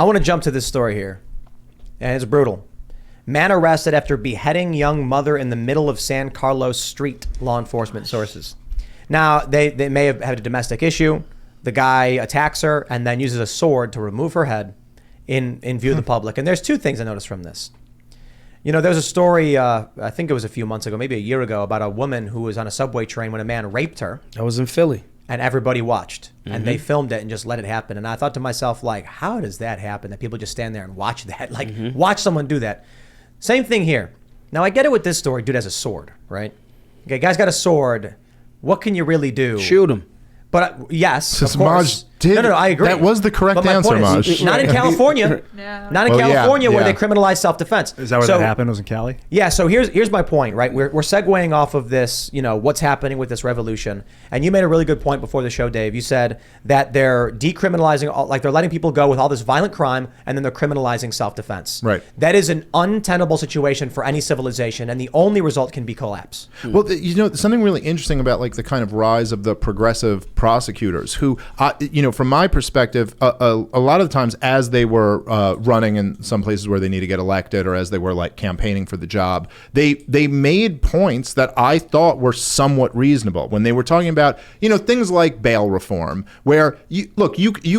I want to jump to this story here. And it's brutal. Man arrested after beheading young mother in the middle of San Carlos Street, law enforcement sources. Now, they may have had a domestic issue. The guy attacks her and then uses a sword to remove her head in view of the public. And there's two things I noticed from this. You know, there was a story, I think it was a few months ago, maybe a year ago, about a woman who was on a subway train when a man raped her. That was in Philly. And everybody watched. And they filmed it and just let it happen. And I thought to myself, like, how does that happen? That people just stand there and watch that? Like, watch someone do that. Same thing here. Now, I get it with this story. Dude has a sword, right? Okay, guy's got a sword. What can you really do? Shoot him. But yes, Since of course. Maj No, I agree. That was the correct answer, Maj. Not in California. Not in California where they criminalize self-defense. Is that where that happened? It was in Cali? Yeah, so here's my point, right? We're segueing off of this, you know, what's happening with this revolution. And you made a really good point before the show, Dave. You said that they're decriminalizing, like they're letting people go with all this violent crime, and then they're criminalizing self-defense. Right. That is an untenable situation for any civilization, and the only result can be collapse. Well, you know, something really interesting about like the kind of rise of the progressive prosecutors who, you know, from my perspective, a lot of the times as they were running in some places where they need to get elected or as they were like campaigning for the job, they made points that I thought were somewhat reasonable when they were talking about, you know, things like bail reform, where you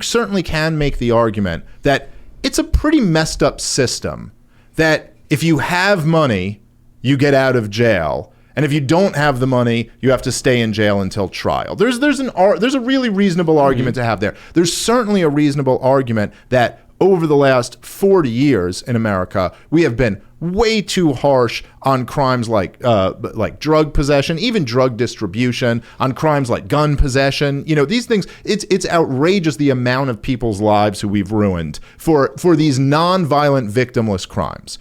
certainly can make the argument that it's a pretty messed up system that if you have money, you get out of jail. And if you don't have the money, you have to stay in jail until trial. There's a really reasonable argument to have there. There's certainly a reasonable argument that over the last 40 years in America, we have been way too harsh on crimes like drug possession, even drug distribution, on crimes like gun possession. You know, these things, it's outrageous the amount of people's lives who we've ruined for these non-violent victimless crimes.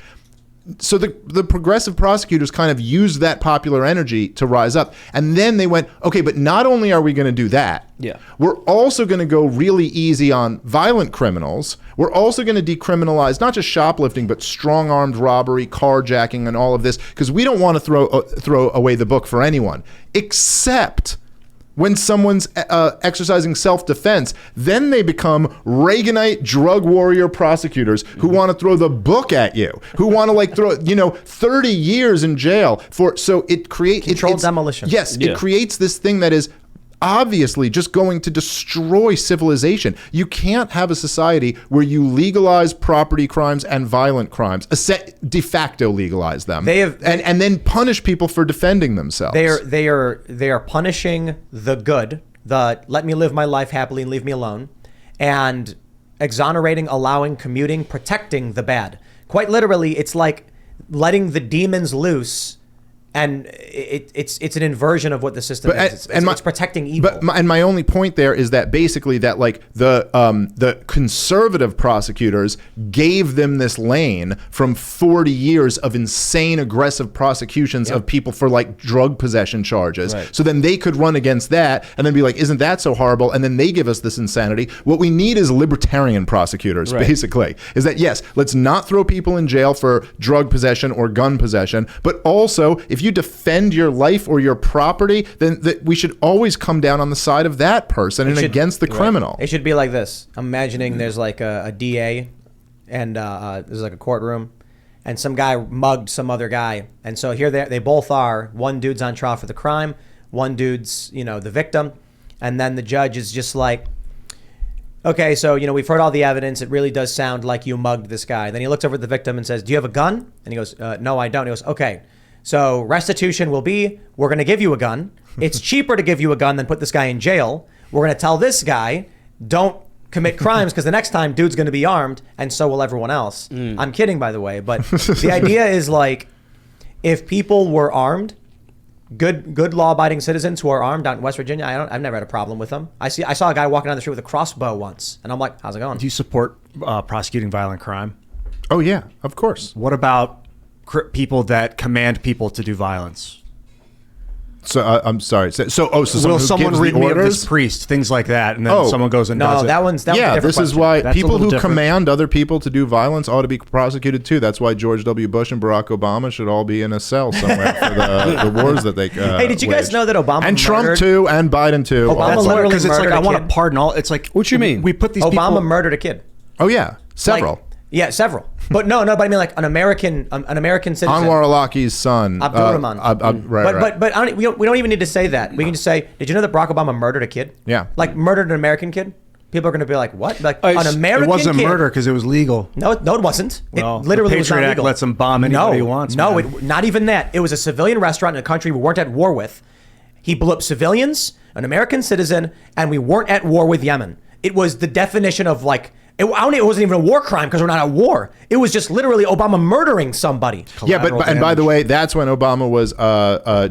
So the progressive prosecutors kind of used that popular energy to rise up. And then they went, okay, but not only are we going to do that, we're also going to go really easy on violent criminals. We're also going to decriminalize not just shoplifting, but strong-armed robbery, carjacking, and all of this, because we don't want to throw away the book for anyone, except when someone's exercising self-defense. Then they become Reaganite drug warrior prosecutors who want to throw the book at you, who want to like throw, 30 years in jail for, so it creates controlled demolition. Yes, it creates this thing that is obviously just going to destroy civilization. You can't have a society where you legalize property crimes and violent crimes, de facto legalize them, and then punish people for defending themselves. They are punishing the good, the let me live my life happily and leave me alone, and exonerating, allowing, commuting, protecting the bad. Quite literally, it's like letting the demons loose. And it's an inversion of what the system is. It's protecting evil. And my only point there is that basically that like the conservative prosecutors gave them this lane from 40 years of insane aggressive prosecutions of people for like drug possession charges. Right. So then they could run against that and then be like, isn't that so horrible? And then they give us this insanity. What we need is libertarian prosecutors, basically. Is that, yes, let's not throw people in jail for drug possession or gun possession, but also if you defend your life or your property, then we should always come down on the side of that person and against the criminal. It should be like this. I'm imagining there's like a DA and there's like a courtroom and some guy mugged some other guy. And so here they both are. One dude's on trial for the crime. One dude's, the victim. And then the judge is just like, okay, so, we've heard all the evidence. It really does sound like you mugged this guy. Then he looks over at the victim and says, do you have a gun? And he goes, no, I don't. He goes, okay. So restitution will be, we're going to give you a gun. It's cheaper to give you a gun than put this guy in jail. We're going to tell this guy, don't commit crimes because the next time dude's going to be armed and so will everyone else. I'm kidding, by the way. But the idea is like, if people were armed, good law-abiding citizens who are armed out in West Virginia, I've never had a problem with them. I saw a guy walking down the street with a crossbow once, and I'm like, how's it going? Do you support prosecuting violent crime? Oh, yeah, of course. What about people that command people to do violence? So I'm sorry. So will someone read me of this priest? Things like that, and then someone goes and does it. That one's this question. Is why That's people who different. command other people to do violence ought to be prosecuted too. That's why George W. Bush and Barack Obama should all be in a cell somewhere for the wars that they. Hey, did you guys know that Obama and Trump too and Biden too? Obama literally because it's like murdered I a want kid. to pardon all. It's like what you mean? We put these Obama people. murdered a kid. Oh yeah. Several. Yeah, several. But no, but I mean like an American citizen. Anwar al-Awlaki's son. Abdurrahman. Right. But we don't even need to say that. We can just say, did you know that Barack Obama murdered a kid? Yeah. Like murdered an American kid? People are going to be like, what? Like an American kid? It wasn't murder because it was legal. No, it wasn't. Well, it literally the was not Patriot legal. Act lets him bomb anybody he wants. No, not even that. It was a civilian restaurant in a country we weren't at war with. He blew up civilians, an American citizen, and we weren't at war with Yemen. It was the definition of like, it wasn't even a war crime because we're not at war. It was just literally Obama murdering somebody. Yeah, and by the way, that's when Obama was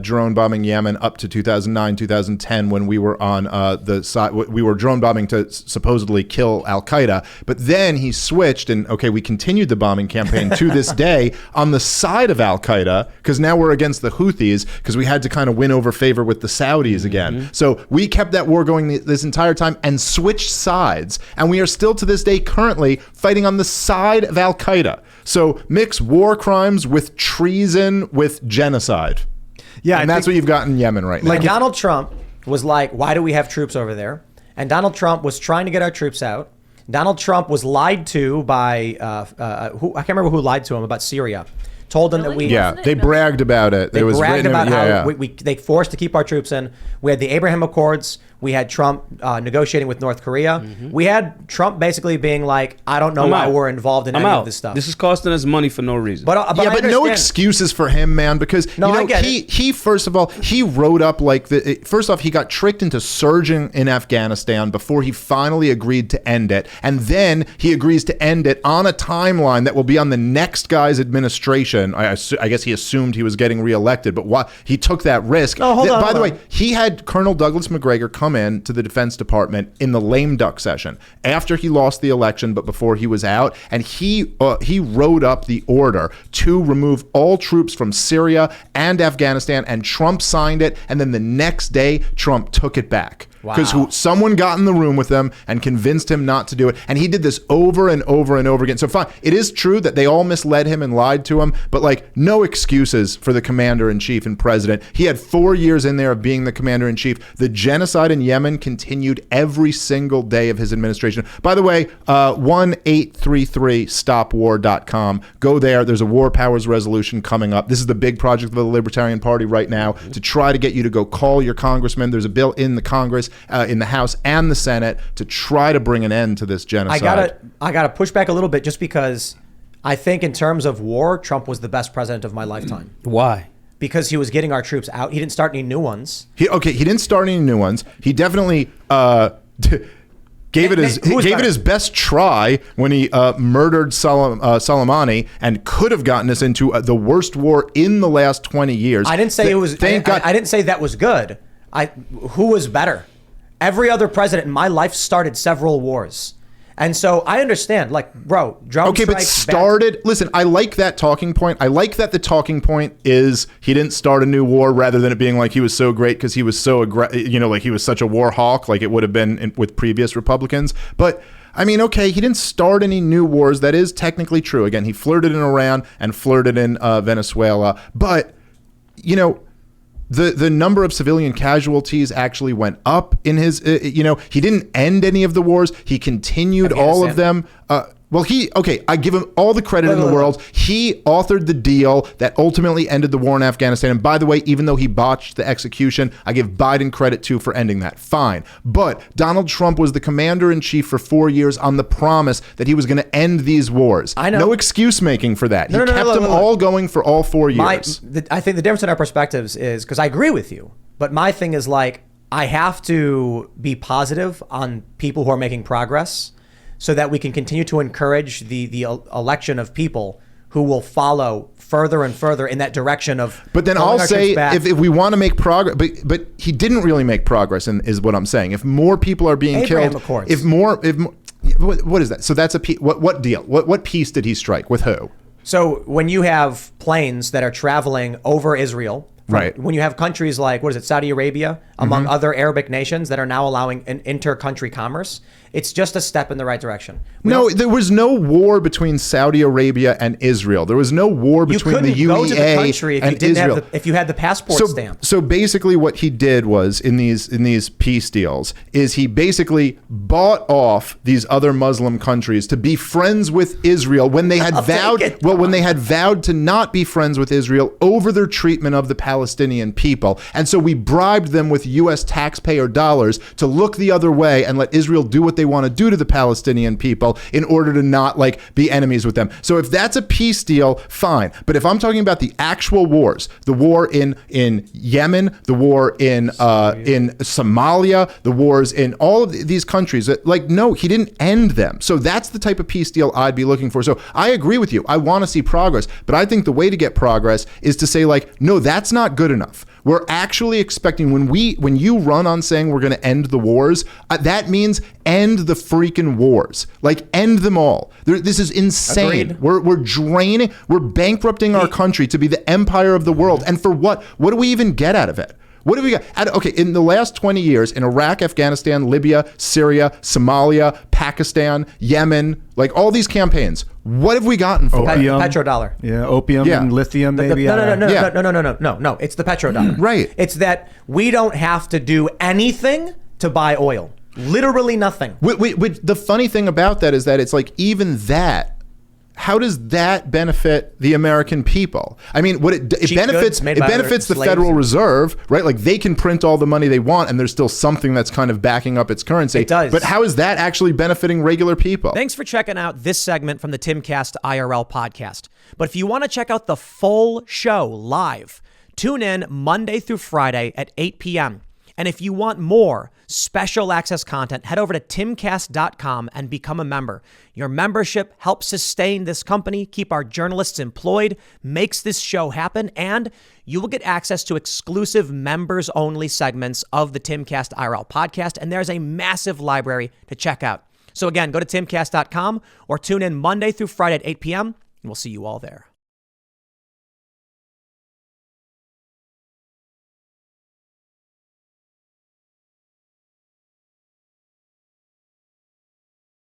drone bombing Yemen up to 2009, 2010, when we were on the side. We were drone bombing to supposedly kill Al Qaeda, but then he switched, and we continued the bombing campaign to this day on the side of Al Qaeda because now we're against the Houthis because we had to kind of win over favor with the Saudis again. So we kept that war going this entire time and switched sides, and we are still to this day currently fighting on the side of Al Qaeda. So mix war crimes with treason with genocide. Yeah, and that's what you've got in Yemen right now. Like Donald Trump was like, why do we have troops over there? And Donald Trump was trying to get our troops out. Donald Trump was lied to by I can't remember who lied to him about Syria. Told them that we they bragged about it. They bragged about how they forced to keep our troops in. We had the Abraham Accords. We had Trump negotiating with North Korea. We had Trump basically being like, I don't know why we're involved in any of this stuff. This is costing us money for no reason. But no excuses for him, man, because he first of all, he wrote up like first off, he got tricked into surging in Afghanistan before he finally agreed to end it. And then he agrees to end it on a timeline that will be on the next guy's administration. I guess he assumed he was getting reelected, but why he took that risk. No, hold on. By the way, he had Colonel Douglas McGregor come in to the Defense Department in the lame duck session after he lost the election, but before he was out, and he wrote up the order to remove all troops from Syria and Afghanistan, and Trump signed it, and then the next day Trump took it back. Because someone got in the room with him and convinced him not to do it. And he did this over and over and over again. So fine, it is true that they all misled him and lied to him, but like no excuses for the commander-in-chief and president. He had 4 years in there of being the commander-in-chief. The genocide in Yemen continued every single day of his administration. By the way, 1-833-STOPWAR.com. Go there. There's a War Powers resolution coming up. This is the big project of the Libertarian Party right now to try to get you to go call your congressman. There's a bill in the Congress, in the House and the Senate to try to bring an end to this genocide. I gotta push back a little bit just because I think in terms of war, Trump was the best president of my lifetime. Why? Because he was getting our troops out. He didn't start any new ones. He didn't start any new ones. He definitely gave it his best try when he murdered Soleimani and could have gotten us into the worst war in the last 20 years. I didn't say it was. I didn't say that was good. Who was better? Every other president in my life started several wars. And so I understand, like, bro, drone strikes. But started, listen, I like that talking point. I like that the talking point is he didn't start a new war rather than it being like he was so great because he was so, like he was such a war hawk like it would have been with previous Republicans. But I mean, he didn't start any new wars. That is technically true. Again, he flirted in Iran and flirted in Venezuela. But, the number of civilian casualties actually went up in his, he didn't end any of the wars. He continued all of them. I give him all the credit in the world. He authored the deal that ultimately ended the war in Afghanistan. And by the way, even though he botched the execution, I give Biden credit too for ending that. Fine. But Donald Trump was the commander-in-chief for 4 years on the promise that he was going to end these wars. I know. No excuse making for that. He kept them all going for all 4 years. I think the difference in our perspectives is, because I agree with you, but my thing is like, I have to be positive on people who are making progress, so that we can continue to encourage the election of people who will follow further and further in that direction of. But then I'll say, if we want to make progress, but he didn't really make progress, is what I'm saying. If more people are being killed, Accords. if more, what is that? So that's what deal? What peace did he strike with who? So when you have planes that are traveling over Israel. Right. When you have countries like, Saudi Arabia among other Arabic nations that are now allowing an inter-country commerce. It's just a step in the right direction. There was no war between Saudi Arabia and Israel. There was no war between the UEA go to the country if and you didn't Israel. if you had the passport stamp. So basically, what he did was in these peace deals is he basically bought off these other Muslim countries to be friends with Israel when they had when they had vowed to not be friends with Israel over their treatment of the Palestinian people. And so we bribed them with U.S. taxpayer dollars to look the other way and let Israel do what they want to do to the Palestinian people in order to not be enemies with them. So if that's a peace deal, fine. But if I'm talking about the actual wars, the war in Yemen, the war in Somalia, the wars in all of these countries, no, he didn't end them. So that's the type of peace deal I'd be looking for. So I agree with you. I want to see progress, but I think the way to get progress is to say no, that's not good enough. We're actually expecting when you run on saying we're going to end the wars, that means end the freaking wars. End them all. This is insane. Agreed. We're draining, we're bankrupting our country to be the empire of the world. And for what? What do we even get out of it? What do we got? Okay, in the last 20 years, in Iraq, Afghanistan, Libya, Syria, Somalia, Pakistan, Yemen, all these campaigns, what have we gotten for it? Petrodollar. Yeah, opium and lithium, maybe. No. It's the petrodollar. Right. It's that we don't have to do anything to buy oil. Literally nothing. The funny thing about that is that it's even that. How does that benefit the American people? I mean, it benefits the Federal Reserve, right? They can print all the money they want, and there's still something that's kind of backing up its currency. It does. But how is that actually benefiting regular people? Thanks for checking out this segment from the Timcast IRL podcast. But if you want to check out the full show live, tune in Monday through Friday at 8 p.m. And if you want more special access content, head over to timcast.com and become a member. Your membership helps sustain this company, keep our journalists employed, makes this show happen, and you will get access to exclusive members-only segments of the Timcast IRL podcast, and there's a massive library to check out. So again, go to timcast.com or tune in Monday through Friday at 8 p.m., and we'll see you all there.